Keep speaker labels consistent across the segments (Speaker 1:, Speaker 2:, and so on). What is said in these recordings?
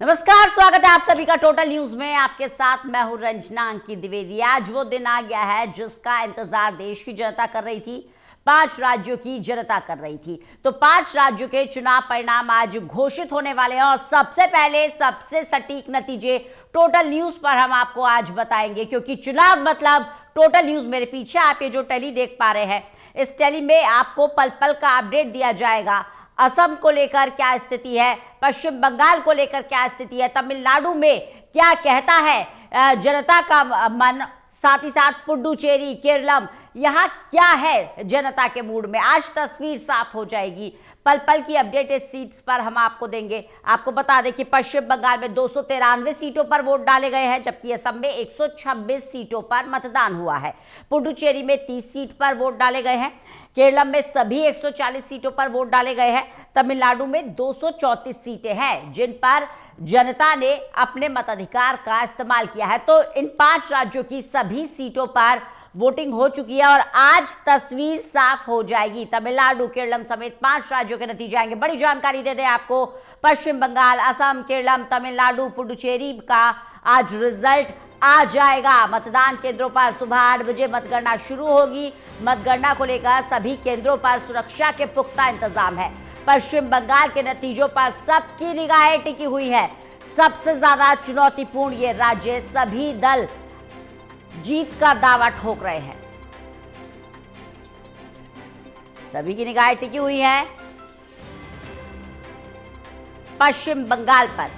Speaker 1: नमस्कार, स्वागत है आप सभी का टोटल न्यूज में। आपके साथ मैं हूं रंजना अंकित द्विवेदी। आज वो दिन आ गया है जिसका इंतजार देश की जनता कर रही थी, 5 राज्यों की जनता कर रही थी। तो 5 राज्यों के चुनाव परिणाम आज घोषित होने वाले हैं और सबसे पहले सबसे सटीक नतीजे टोटल न्यूज पर हम आपको आज बताएंगे, क्योंकि चुनाव मतलब टोटल न्यूज। मेरे पीछे आप ये जो टेली देख पा रहे हैं, इस टेली में आपको पल पल का अपडेट दिया जाएगा। असम को लेकर क्या स्थिति है, पश्चिम बंगाल को लेकर क्या स्थिति है, तमिलनाडु में क्या कहता है जनता का मन, साथ ही साथ पुडुचेरी, केरलम, यहाँ क्या है जनता के मूड में। आज तस्वीर साफ हो जाएगी। पल पल की अपडेट इस सीट्स पर हम आपको देंगे। आपको बता दें कि पश्चिम बंगाल में 293 सीटों पर वोट डाले गए हैं, जबकि असम में 126 सीटों पर मतदान हुआ है। पुडुचेरी में 30 सीट पर वोट डाले गए हैं। केरलम में सभी 140 सीटों पर वोट डाले गए हैं। तमिलनाडु में 234 सीटें हैं जिन पर जनता ने अपने मताधिकार का इस्तेमाल किया है। तो इन 5 राज्यों की सभी सीटों पर वोटिंग हो चुकी है और आज तस्वीर साफ हो जाएगी। तमिलनाडु, केरलम समेत 5 राज्यों के नतीजे आएंगे। बड़ी जानकारी दे दें आपको, पश्चिम बंगाल, असम, केरलम, तमिलनाडु, पुडुचेरी का आज रिजल्ट आ जाएगा। मतदान केंद्रों पर सुबह 8 बजे मतगणना शुरू होगी। मतगणना को लेकर सभी केंद्रों पर सुरक्षा के पुख्ता इंतजाम है। पश्चिम बंगाल के नतीजों पर सबकी निगाहें टिकी हुई है। सबसे ज्यादा चुनौतीपूर्ण ये राज्य, सभी दल जीत का दावा ठोक रहे हैं। सभी की निगाहें टिकी हुई है पश्चिम बंगाल पर।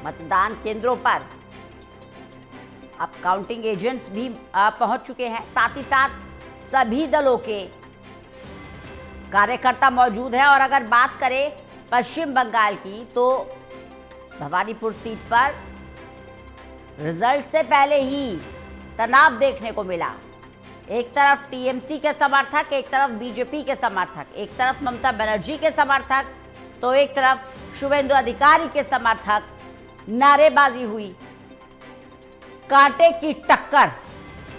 Speaker 1: मतदान केंद्रों पर अब काउंटिंग एजेंट्स भी पहुंच चुके हैं। साथ ही साथ सभी दलों के कार्यकर्ता मौजूद हैं। और अगर बात करें पश्चिम बंगाल की, तो भवानीपुर सीट पर रिजल्ट से पहले ही तनाव देखने को मिला। एक तरफ टीएमसी के समर्थक, एक तरफ बीजेपी के समर्थक, एक तरफ ममता बनर्जी के समर्थक, तो एक तरफ शुभेंदु अधिकारी के समर्थक। नारेबाजी हुई, कांटे की टक्कर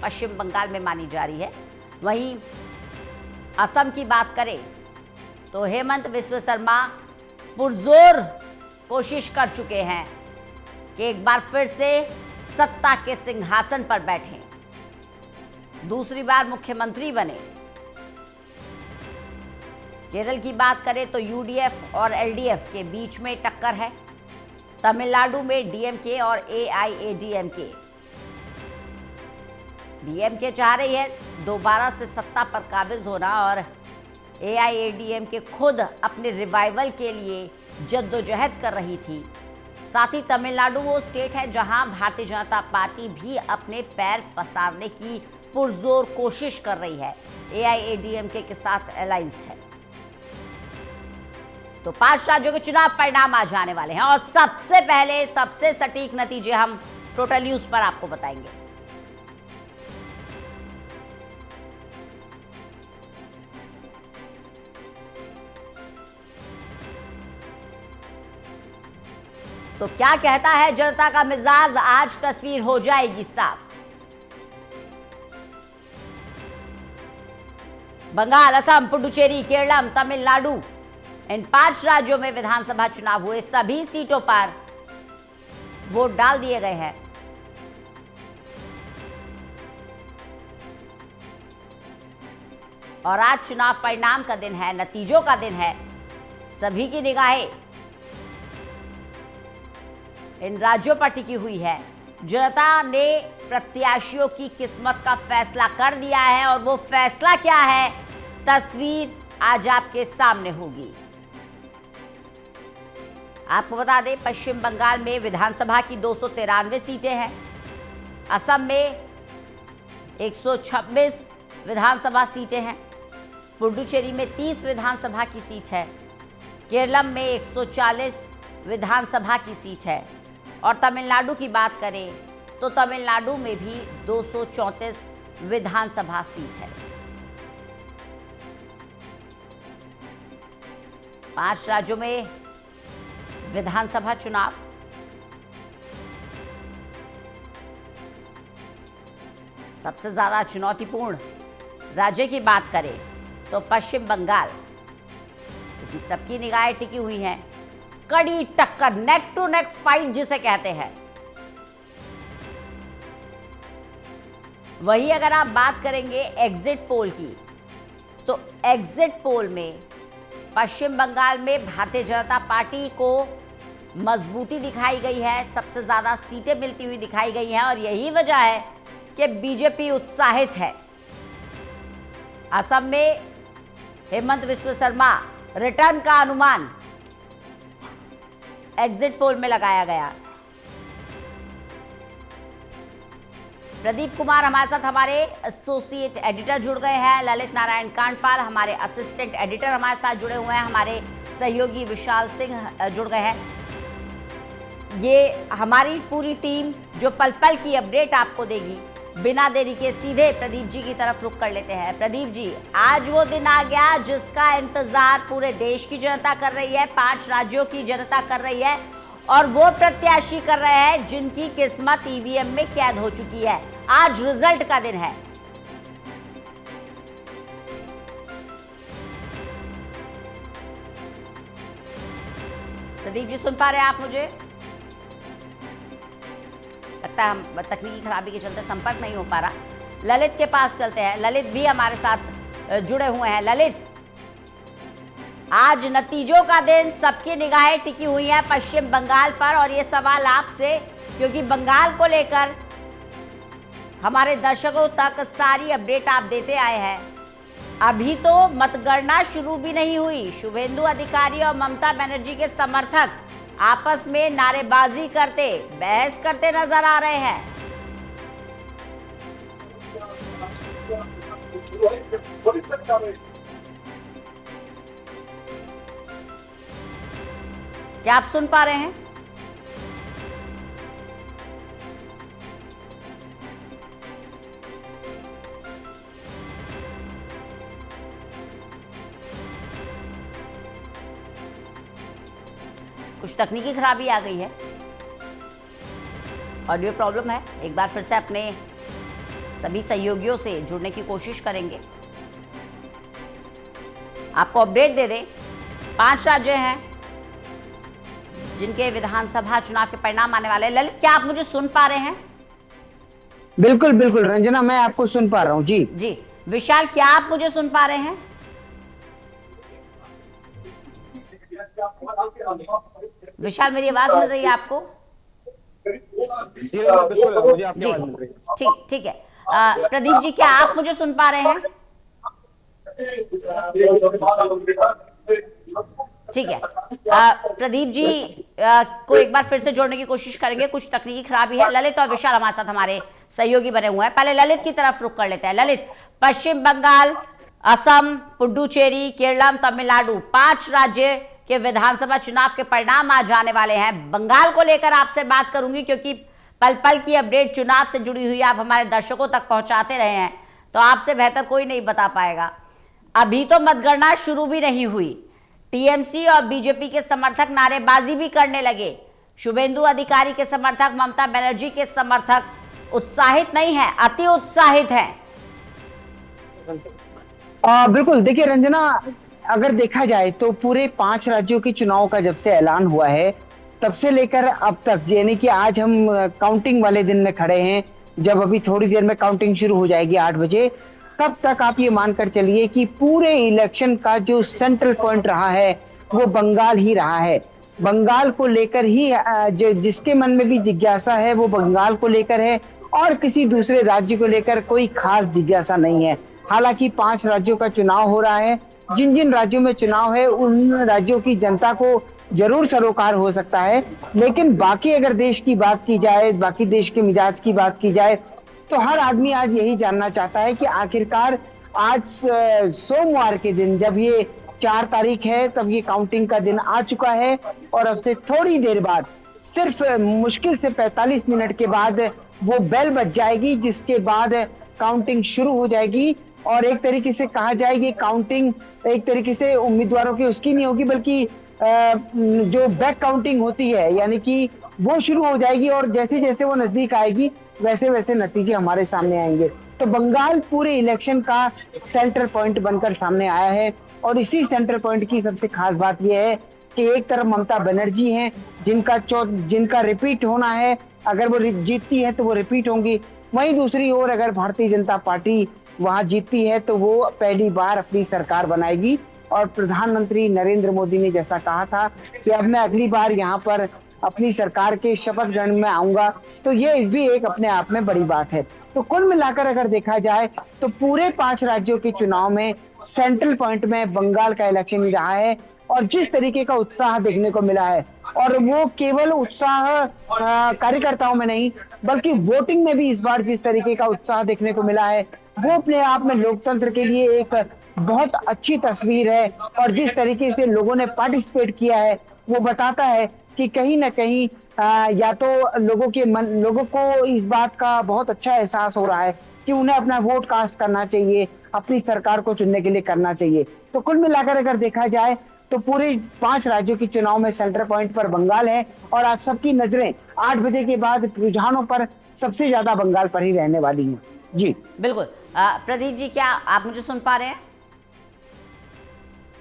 Speaker 1: पश्चिम बंगाल में मानी जा रही है। वहीं असम की बात करें तो हेमंत बिस्वा शर्मा पुरजोर कोशिश कर चुके हैं कि एक बार फिर से सत्ता के सिंहासन पर बैठें, दूसरी बार मुख्यमंत्री बने। केरल की बात करें तो यूडीएफ और एलडीएफ के बीच में टक्कर है। तमिलनाडु में डीएमके और एआईएडीएमके, डीएमके चाह रही है दोबारा से सत्ता पर काबिज होना और एआईएडीएमके खुद अपने रिवाइवल के लिए जद्दोजहद कर रही थी। साथ ही तमिलनाडु वो स्टेट है जहां भारतीय जनता पार्टी भी अपने पैर पसारने की पुरजोर कोशिश कर रही है। एआईएडीएमके के साथ अलायंस है। तो 5 राज्यों के चुनाव परिणाम आ जाने वाले हैं और सबसे पहले सबसे सटीक नतीजे हम टोटल न्यूज पर आपको बताएंगे। तो क्या कहता है जनता का मिजाज, आज तस्वीर हो जाएगी साफ। बंगाल, असम, पुडुचेरी, केरलम, तमिलनाडु, इन 5 राज्यों में विधानसभा चुनाव हुए। सभी सीटों पर वोट डाल दिए गए हैं। और आज चुनाव परिणाम का दिन है, नतीजों का दिन है। सभी की निगाहें इन राज्यों पर टिकी हुई है। जनता ने प्रत्याशियों की किस्मत का फैसला कर दिया है और वो फैसला क्या है, तस्वीर आज आपके सामने होगी। आपको बता दें, पश्चिम बंगाल में विधानसभा की 293 सीटें हैं। असम में 126 विधानसभा सीटें हैं। पुडुचेरी में 30 विधानसभा की सीट है। केरलम में 140 विधानसभा की सीट है। और तमिलनाडु की बात करें तो तमिलनाडु में भी 234 विधानसभा सीट है। 5 राज्यों में विधानसभा चुनाव। सबसे ज़्यादा चुनौतीपूर्ण राज्य की बात करें तो पश्चिम बंगाल, क्योंकि सबकी निगाहें टिकी हुई हैं। कड़ी टक्कर, नेक टू नेक फाइट जिसे कहते हैं। वही अगर आप बात करेंगे एग्जिट पोल की, तो एग्जिट पोल में पश्चिम बंगाल में भारतीय जनता पार्टी को मजबूती दिखाई गई है, सबसे ज्यादा सीटें मिलती हुई दिखाई गई हैं और यही वजह है कि बीजेपी उत्साहित है। असम में हेमंत बिस्वा शर्मा रिटर्न का अनुमान एग्जिट पोल में लगाया गया। प्रदीप कुमार हमारे साथ, हमारे एसोसिएट एडिटर जुड़ गए हैं। ललित नारायण कांडपाल हमारे असिस्टेंट एडिटर हमारे साथ जुड़े हुए हैं। हमारे सहयोगी विशाल सिंह जुड़ गए हैं। ये हमारी पूरी टीम जो पल पल की अपडेट आपको देगी। बिना देरी के सीधे प्रदीप जी की तरफ रुख कर लेते हैं। प्रदीप जी, आज वो दिन आ गया जिसका इंतजार पूरे देश की जनता कर रही है, 5 राज्यों की जनता कर रही है और वो प्रत्याशी कर रहे हैं जिनकी किस्मत ईवीएम में कैद हो चुकी है। आज रिजल्ट का दिन है। प्रदीप जी, सुन पा रहे हैं आप मुझे? लगता है हम तकनीकी खराबी के चलते संपर्क नहीं हो पा रहा। ललित के पास चलते हैं। ललित भी हमारे साथ जुड़े हुए हैं। ललित, आज नतीजों का दिन, सबकी निगाहें टिकी हुई हैं पश्चिम बंगाल पर और ये सवाल आपसे, क्योंकि बंगाल को लेकर हमारे दर्शकों तक सारी अपडेट आप देते आए हैं। अभी तो मतगणना शुरू भी नहीं हुई। शुभेंदु अधिकारी और ममता बनर्जी के समर्थक आपस में नारेबाजी करते, बहस करते नजर आ रहे हैं। क्या आप सुन पा रहे हैं? कुछ तकनीकी खराबी आ गई है, ऑडियो प्रॉब्लम है। एक बार फिर से अपने सभी सहयोगियों से जुड़ने की कोशिश करेंगे। आपको अपडेट दे दें, 5 राज्य हैं जिनके विधानसभा चुनाव के परिणाम आने वाले हैं। ललित, क्या आप मुझे सुन पा रहे हैं?
Speaker 2: बिल्कुल बिल्कुल रंजना, मैं आपको सुन पा रहा हूँ जी।
Speaker 1: जी विशाल, क्या आप मुझे सुन पा रहे हैं? विशाल, मेरी आवाज मिल रही है आपको? जी ठीक है। प्रदीप जी, क्या आप मुझे सुन पा रहे हैं? ठीक है। प्रदीप जी को एक बार फिर से जोड़ने की कोशिश करेंगे, कुछ तकनीकी खराबी है। ललित और विशाल हमारे साथ हमारे सहयोगी बने हुए हैं। पहले ललित की तरफ रुख कर लेते हैं। ललित, पश्चिम बंगाल, असम, पुडुचेरी, केरलम, तमिलनाडु, 5 राज्य के विधानसभा चुनाव के परिणाम आज आने वाले हैं। बंगाल को लेकर आपसे बात करूंगी क्योंकि पल पल की अपडेट चुनाव से जुड़ी हुई आप हमारे दर्शकों तक पहुंचाते रहे हैं, तो आपसे बेहतर कोई नहीं बता पाएगा। अभी तो मतगणना शुरू भी नहीं हुई, टीएमसी और बीजेपी के समर्थक नारेबाजी भी करने लगे। शुभेंदु अधिकारी के समर्थक, ममता बनर्जी के समर्थक उत्साहित नहीं है, अति उत्साहित है।
Speaker 2: बिल्कुल, देखिए रंजना, अगर देखा जाए तो पूरे 5 राज्यों के चुनाव का जब से ऐलान हुआ है तब से लेकर अब तक, यानी कि आज हम काउंटिंग वाले दिन में खड़े हैं, जब अभी थोड़ी देर में काउंटिंग शुरू हो जाएगी 8 बजे, तब तक आप ये मानकर चलिए कि पूरे इलेक्शन का जो सेंट्रल पॉइंट रहा है वो बंगाल ही रहा है। बंगाल को लेकर ही जिसके मन में भी जिज्ञासा है वो बंगाल को लेकर है और किसी दूसरे राज्य को लेकर कोई खास जिज्ञासा नहीं है। हालांकि 5 राज्यों का चुनाव हो रहा है, जिन जिन राज्यों में चुनाव है उन राज्यों की जनता को जरूर सरोकार हो सकता है, लेकिन बाकी अगर देश की बात की जाए, बाकी देश के मिजाज की बात की जाए, तो हर आदमी आज यही जानना चाहता है कि आखिरकार आज सोमवार के दिन, जब ये 4 तारीख है, तब ये काउंटिंग का दिन आ चुका है और अब से थोड़ी देर बाद, सिर्फ मुश्किल से 45 मिनट के बाद वो बेल बज जाएगी, जिसके बाद काउंटिंग शुरू हो जाएगी। और एक तरीके से कहा जाएगी काउंटिंग एक तरीके से उम्मीदवारों की उसकी नहीं होगी, बल्कि जो बैक काउंटिंग होती है, यानी कि वो शुरू हो जाएगी और जैसे जैसे वो नजदीक आएगी वैसे वैसे नतीजे हमारे सामने आएंगे। तो बंगाल पूरे इलेक्शन का सेंटर पॉइंट बनकर सामने आया है। और इसी सेंटर पॉइंट की सबसे खास बात यह है कि एक तरफ ममता बनर्जी हैं, जिनका रिपीट होना है, अगर वो जीतती है तो वो रिपीट होंगी। वहीं दूसरी ओर अगर भारतीय जनता पार्टी वहां जीतती है तो वो पहली बार अपनी सरकार बनाएगी। और प्रधानमंत्री नरेंद्र मोदी ने जैसा कहा था कि अब मैं अगली बार यहाँ पर अपनी सरकार के शपथ ग्रहण में आऊंगा, तो ये भी एक अपने आप में बड़ी बात है। तो कुल मिलाकर अगर देखा जाए तो पूरे 5 राज्यों के चुनाव में सेंट्रल पॉइंट में बंगाल का इलेक्शन ही रहा है। और जिस तरीके का उत्साह देखने को मिला है, और वो केवल उत्साह कार्यकर्ताओं में नहीं बल्कि वोटिंग में भी इस बार जिस तरीके का उत्साह देखने को मिला है, वो अपने आप में लोकतंत्र के लिए एक बहुत अच्छी तस्वीर है। और जिस तरीके से लोगों ने पार्टिसिपेट किया है वो बताता है कि कहीं ना कहीं या तो लोगों को इस बात का बहुत अच्छा एहसास हो रहा है कि उन्हें अपना वोट कास्ट करना चाहिए, अपनी सरकार को चुनने के लिए करना चाहिए। तो कुल मिलाकर अगर देखा जाए तो पूरे 5 राज्यों के चुनाव में सेंटर पॉइंट पर बंगाल है। और आज सबकी नजरें 8 बजे के बाद रुझानों पर सबसे ज्यादा बंगाल पर ही रहने वाली हैं। जी
Speaker 1: बिल्कुल। प्रदीप जी, क्या आप मुझे सुन पा रहे हैं?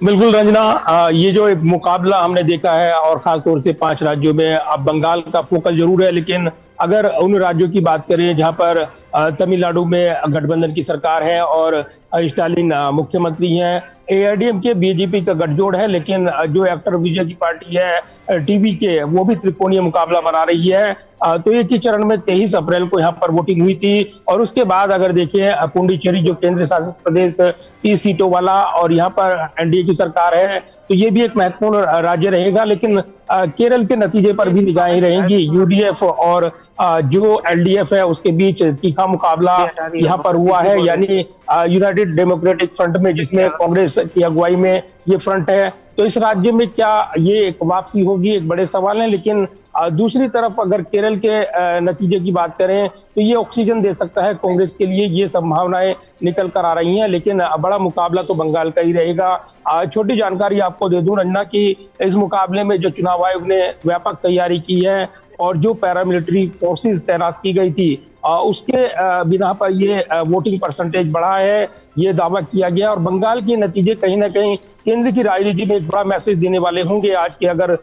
Speaker 3: बिल्कुल रंजना, ये जो एक मुकाबला हमने देखा है और खासतौर से 5 राज्यों में, अब बंगाल का फोकस जरूर है, लेकिन अगर उन राज्यों की बात करें जहां पर तमिलनाडु में गठबंधन की सरकार है और स्टालिन मुख्यमंत्री हैं, एआईएडीएमके बीजेपी का गठजोड़ है, लेकिन जो एक्टर विजय की पार्टी है टीवी के, वो भी त्रिकोणीय मुकाबला बना रही है। तो एक ही चरण में 23 अप्रैल को यहाँ पर वोटिंग हुई थी। और उसके बाद अगर देखें पुडुचेरी जो केंद्र शासित प्रदेश 30 सीटों वाला, और यहाँ पर एनडीए की सरकार है, तो ये भी एक महत्वपूर्ण राज्य रहेगा। लेकिन केरल के नतीजे पर भी निगाहें रहेंगी। यूडीएफ और जो एलडीएफ है उसके बीच तीखा मुकाबला यहाँ पर हुआ है, यानी यूनाइटेड डेमोक्रेटिक फ्रंट में, जिसमें कांग्रेस की अगुवाई में ये फ्रंट है। तो इस राज्य में क्या ये एक वापसी होगी, एक बड़े सवाल है। लेकिन दूसरी तरफ अगर केरल के नतीजे की बात करें तो ये ऑक्सीजन दे सकता है कांग्रेस के लिए, ये संभावनाएं निकल कर आ रही हैं। लेकिन बड़ा मुकाबला तो बंगाल का ही रहेगा। छोटी जानकारी आपको दे दूं रंजना की इस मुकाबले में जो चुनाव आयोग ने व्यापक तैयारी की है और जो पैरामिलिट्री फोर्सेस तैनात की गई थी, उसके बिना पर ये वोटिंग परसेंटेज बढ़ा है, ये दावा किया गया। और बंगाल के नतीजे कहीं ना कहीं केंद्र की राजनीति में एक बड़ा मैसेज देने वाले होंगे आज के अगर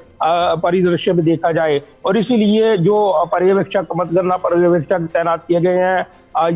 Speaker 3: परिदृश्य में देखा जाए। और इसीलिए जो पर्यवेक्षक, मतगणना पर्यवेक्षक तैनात किए गए हैं,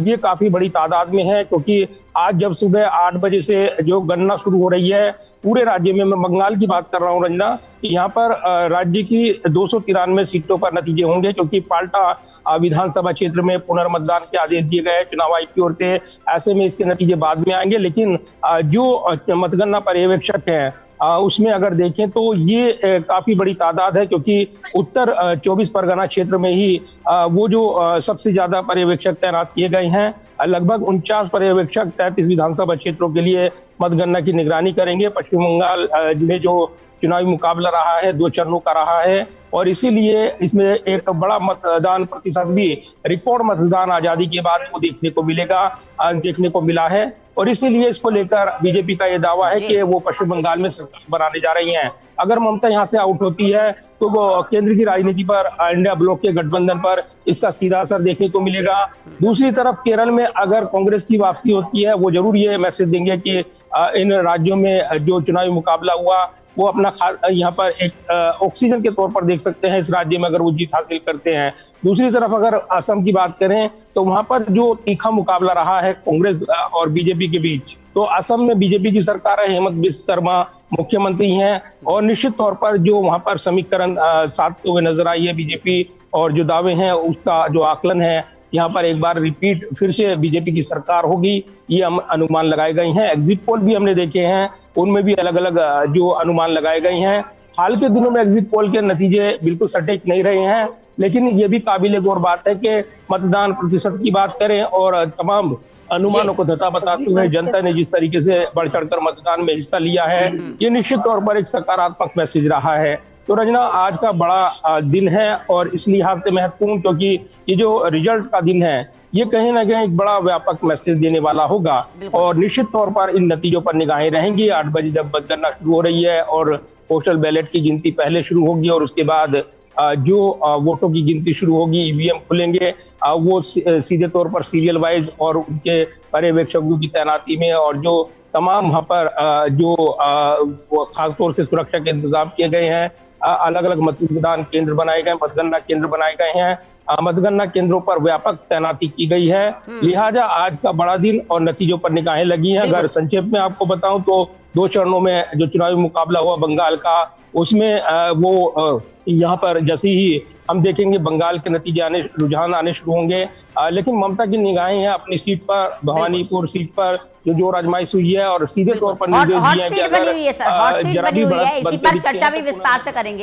Speaker 3: ये काफी बड़ी तादाद में है, क्योंकि आज जब सुबह 8 बजे से जो गणना शुरू हो रही है पूरे राज्य में, मैं बंगाल की बात कर रहा हूँ रंजना, यहाँ पर राज्य की 293 सीटों पर नतीजे होंगे, क्योंकि फाल्टा विधानसभा क्षेत्र में पुनर्मतदान के आदेश दिए गए हैं चुनाव आयोग की ओर से। ऐसे में इसके नतीजे बाद में आएंगे। लेकिन जो मतगणना पर्यवेक्षक हैं उसमें अगर देखें तो ये काफी बड़ी तादाद है, क्योंकि उत्तर 24 परगना क्षेत्र में ही वो जो सबसे ज्यादा पर्यवेक्षक तैनात किए गए हैं। लगभग 49 पर्यवेक्षक 33 विधानसभा क्षेत्रों के लिए मतगणना की निगरानी करेंगे। पश्चिम बंगाल में जो चुनावी मुकाबला रहा है 2 चरणों का रहा है, और इसीलिए इसमें एक बड़ा मतदान प्रतिशत भी रिकॉर्ड मतदान आजादी के बाद वो देखने को मिला है। और इसीलिए इसको लेकर बीजेपी का ये दावा है कि वो पश्चिम बंगाल में सरकार बनाने जा रही हैं। अगर ममता यहाँ से आउट होती है तो वो केंद्र की राजनीति पर, इंडिया ब्लॉक के गठबंधन पर इसका सीधा असर देखने को मिलेगा। दूसरी तरफ केरल में अगर कांग्रेस की वापसी होती है, वो जरूर ये मैसेज देंगे कि इन राज्यों में जो चुनावी मुकाबला हुआ वो अपना यहाँ पर एक ऑक्सीजन के तौर पर देख सकते हैं इस राज्य में, अगर वो जीत हासिल करते हैं। दूसरी तरफ अगर असम की बात करें तो वहां पर जो तीखा मुकाबला रहा है कांग्रेस और बीजेपी के बीच, तो असम में बीजेपी की सरकार है, हेमंत बिस्वा शर्मा मुख्यमंत्री हैं, और निश्चित तौर पर जो वहां पर समीकरण साधते हुए नजर आई है बीजेपी, और जो दावे हैं उसका जो आकलन है, यहाँ पर एक बार रिपीट फिर से बीजेपी की सरकार होगी, ये हम अनुमान लगाए गए हैं। एग्जिट पोल भी हमने देखे हैं, उनमें भी अलग अलग जो अनुमान लगाए गए हैं। हाल के दिनों में एग्जिट पोल के नतीजे बिल्कुल सटीक नहीं रहे हैं, लेकिन ये भी काबिले गौर बात है कि मतदान प्रतिशत की बात करें और तमाम अनुमानों को धता बताते हुए जनता ने जिस तरीके से बढ़ चढ़कर मतदान में हिस्सा लिया है, ये निश्चित तौर पर एक सकारात्मक मैसेज रहा है। तो रंजना, आज का बड़ा दिन है और इस लिहाज से महत्वपूर्ण, क्योंकि ये जो रिजल्ट का दिन है ये कहीं ना कहीं एक बड़ा व्यापक मैसेज देने वाला होगा। और निश्चित तौर पर इन नतीजों पर निगाहें रहेंगी। 8 बजे जब मतगणना शुरू हो रही है और पोस्टल बैलेट की गिनती पहले शुरू होगी और उसके बाद जो वोटों की गिनती शुरू होगी, ईवीएम खुलेंगे, वो सीधे तौर पर सीरियल वाइज और उनके पर्यवेक्षकों की तैनाती में, और जो तमाम वहां पर जो खासतौर से सुरक्षा के इंतजाम किए गए हैं, अलग अलग मतदान केंद्र बनाए गए, मतगणना केंद्र बनाए गए हैं, मतगणना केंद्रों पर व्यापक तैनाती की गई है। लिहाजा आज का बड़ा दिन और नतीजों पर निगाहें लगी हैं। अगर संक्षेप में आपको बताऊं तो 2 चरणों में जो चुनावी मुकाबला हुआ बंगाल का, उसमें वो यहाँ पर जैसे ही हम देखेंगे बंगाल के नतीजे रुझान आने शुरू होंगे, लेकिन ममता की निगाहें हैं अपनी सीट पर, भवानीपुर सीट पर जो आजमाइश हुई है, और सीधे तौर पर निर्देश दिए हैं कि अगर
Speaker 1: हॉट सीट बनी हुई है सर, हॉट सीट बनी हुई है, इसी पर चर्चा भी विस्तार से करेंगे।